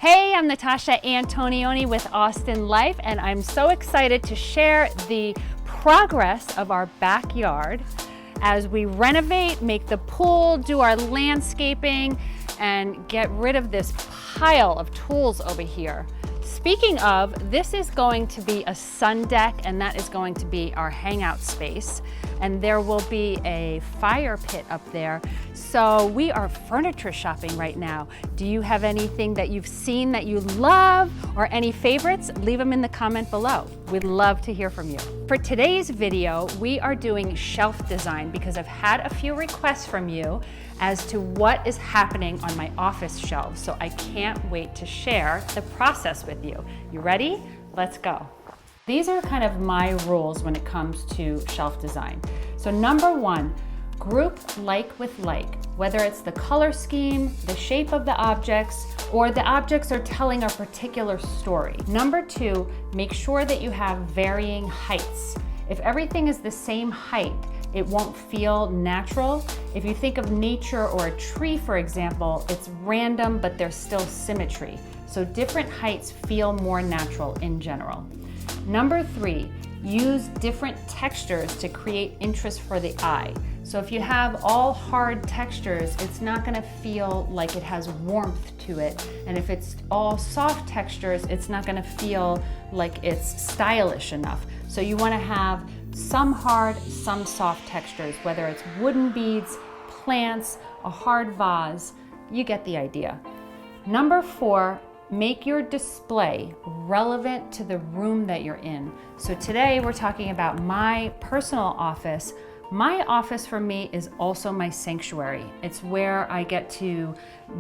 Hey, I'm Natasha Antonioni with Austin Life, and I'm so excited to share the progress of our backyard as we renovate, make the pool, do our landscaping, and get rid of this pile of tools over here. Speaking of, this is going to be a sun deck, and that is going to be our hangout space. And there will be a fire pit up there. So we are furniture shopping right now. Do you have anything that you've seen that you love or any favorites? Leave them in the comment below. We'd love to hear from you. For today's video, we are doing shelf design because I've had a few requests from you as to what is happening on my office shelves. So I can't wait to share the process with you. You ready? Let's go. These are kind of my rules when it comes to shelf design. So number one, group like with like, whether it's the color scheme, the shape of the objects, or the objects are telling a particular story. Number two, make sure that you have varying heights. If everything is the same height, it won't feel natural. If you think of nature or a tree, for example, it's random, but there's still symmetry. So different heights feel more natural in general. Number three, use different textures to create interest for the eye. So if you have all hard textures, it's not gonna feel like it has warmth to it. And if it's all soft textures, it's not gonna feel like it's stylish enough. So you wanna have some hard, some soft textures, whether it's wooden beads, plants, a hard vase, you get the idea. Number four, make your display relevant to the room that you're in. So today we're talking about my personal office. My office for me is also my sanctuary. It's where I get to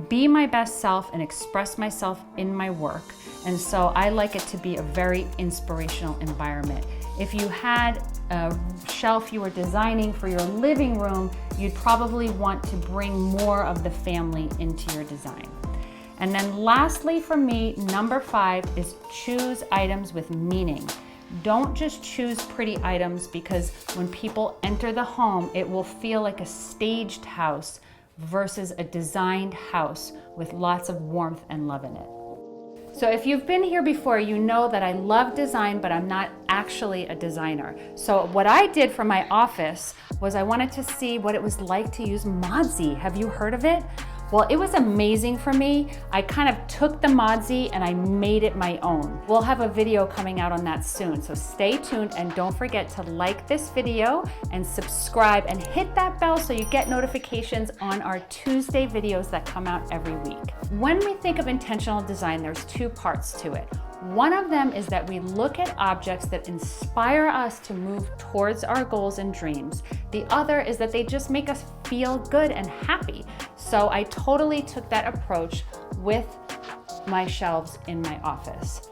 be my best self and express myself in my work. And so I like it to be a very inspirational environment. If you had a shelf you were designing for your living room, you'd probably want to bring more of the family into your design. And then lastly for me, number five is choose items with meaning. Don't just choose pretty items because when people enter the home, it will feel like a staged house versus a designed house with lots of warmth and love in it. So if you've been here before, you know that I love design, but I'm not actually a designer. So what I did for my office was I wanted to see what it was like to use Modsy. Have you heard of it? Well, it was amazing for me. I kind of took the Modsy and I made it my own. We'll have a video coming out on that soon, so stay tuned and don't forget to like this video and subscribe and hit that bell so you get notifications on our Tuesday videos that come out every week. When we think of intentional design, there's two parts to it. One of them is that we look at objects that inspire us to move towards our goals and dreams. The other is that they just make us feel good and happy. So I totally took that approach with my shelves in my office.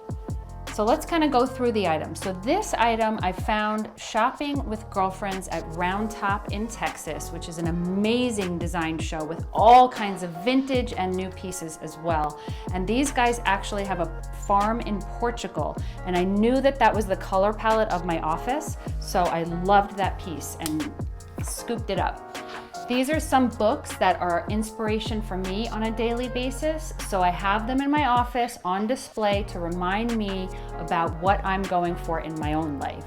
So let's kind of go through the items. So this item I found shopping with girlfriends at Round Top in Texas, which is an amazing design show with all kinds of vintage and new pieces as well. And these guys actually have a farm in Portugal. And I knew that that was the color palette of my office. So I loved that piece and scooped it up. These are some books that are inspiration for me on a daily basis. So I have them in my office on display to remind me about what I'm going for in my own life.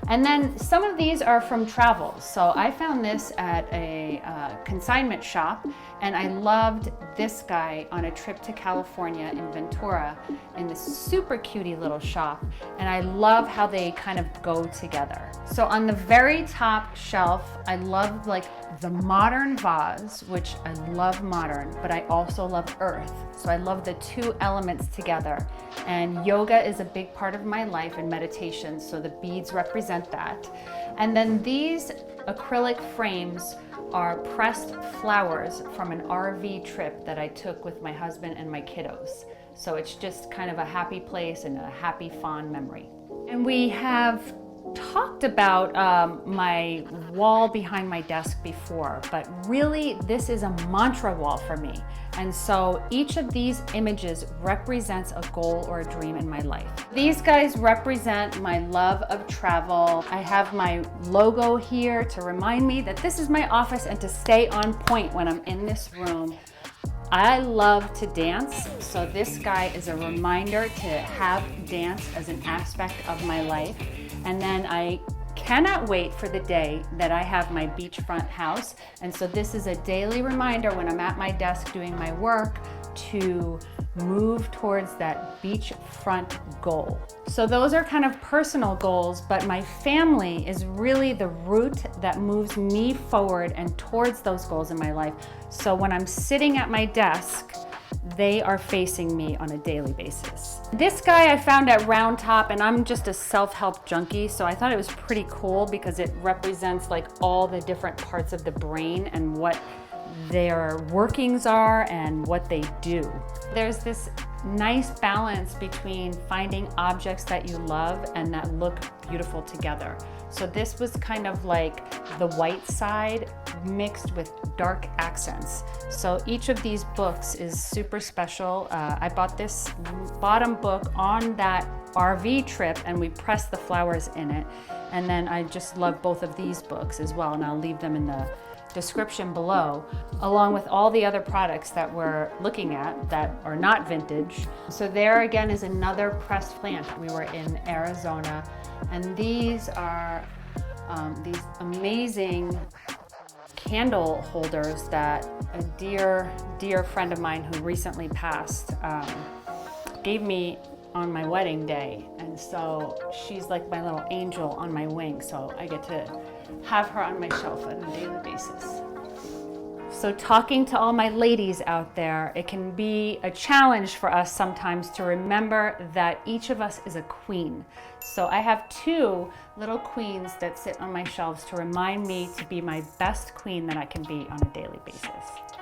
And then some of these are from travel. So I found this at a consignment shop, and I loved this guy on a trip to California in Ventura in this super cutie little shop. And I love how they kind of go together. So on the very top shelf, I love like the modern vase, which I love modern, but I also love earth. So I love the two elements together. And yoga is a big part of my life and meditation, so the beads represent that. And then these acrylic frames are pressed flowers from an RV trip that I took with my husband and my kiddos. So it's just kind of a happy place and a happy, fond memory. And we have talked about my wall behind my desk before, but really this is a mantra wall for me. And so each of these images represents a goal or a dream in my life. These guys represent my love of travel. I have my logo here to remind me that this is my office and to stay on point when I'm in this room. I love to dance, so this guy is a reminder to have dance as an aspect of my life. And then I cannot wait for the day that I have my beachfront house. And so this is a daily reminder when I'm at my desk doing my work to move towards that beachfront goal. So those are kind of personal goals, but my family is really the root that moves me forward and towards those goals in my life. So when I'm sitting at my desk, they are facing me on a daily basis. This guy I found at Round Top, and I'm just a self-help junkie, so I thought it was pretty cool because it represents like all the different parts of the brain and what their workings are and what they do. There's this nice balance between finding objects that you love and that look beautiful together. So this was kind of like the white side mixed with dark accents. So each of these books is super special. I bought this bottom book on that RV trip and we pressed the flowers in it. And then I just love both of these books as well, and I'll leave them in the description below, along with all the other products that we're looking at that are not vintage. So there again is another pressed plant. We were in Arizona, and these are these amazing candle holders that a dear friend of mine who recently passed gave me on my wedding day. And so she's like my little angel on my wing, so I get to have her on my shelf on a daily basis. So talking to all my ladies out there, it can be a challenge for us sometimes to remember that each of us is a queen. So I have two little queens that sit on my shelves to remind me to be my best queen that I can be on a daily basis.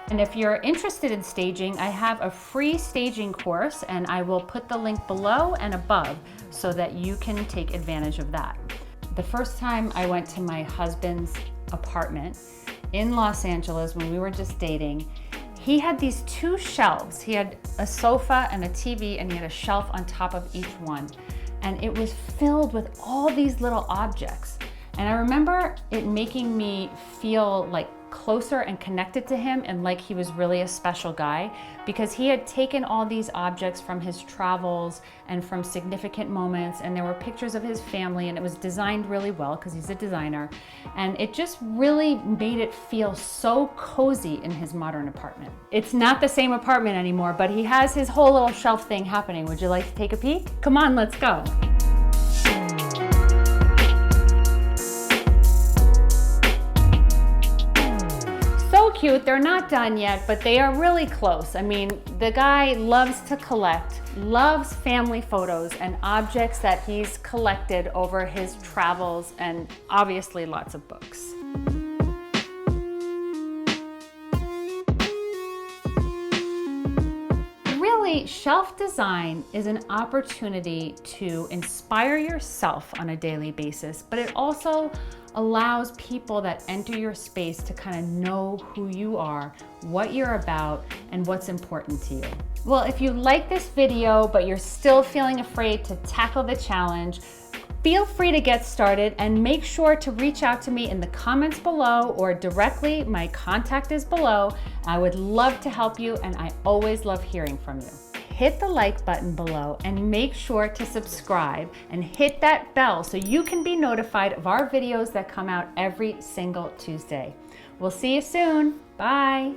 And if you're interested in staging, I have a free staging course, and I will put the link below and above so that you can take advantage of that. The first time I went to my husband's apartment in Los Angeles when we were just dating, he had these two shelves. He had a sofa and a TV, and he had a shelf on top of each one. And it was filled with all these little objects. And I remember it making me feel like closer and connected to him and like he was really a special guy, because he had taken all these objects from his travels and from significant moments, and there were pictures of his family, and it was designed really well because he's a designer, and it just really made it feel so cozy in his modern apartment. It's not the same apartment anymore, but he has his whole little shelf thing happening. Would you like to take a peek? Come on, let's go. Cute. They're not done yet, but they are really close. I mean, the guy loves to collect, loves family photos and objects that he's collected over his travels, and obviously lots of books. Really, shelf design is an opportunity to inspire yourself on a daily basis, but it also allows people that enter your space to kind of know who you are, what you're about, and what's important to you. Well, if you like this video, but you're still feeling afraid to tackle the challenge, feel free to get started, and make sure to reach out to me in the comments below or directly. My contact is below. I would love to help you, and I always love hearing from you. Hit the like button below and make sure to subscribe and hit that bell so you can be notified of our videos that come out every single Tuesday. We'll see you soon. Bye.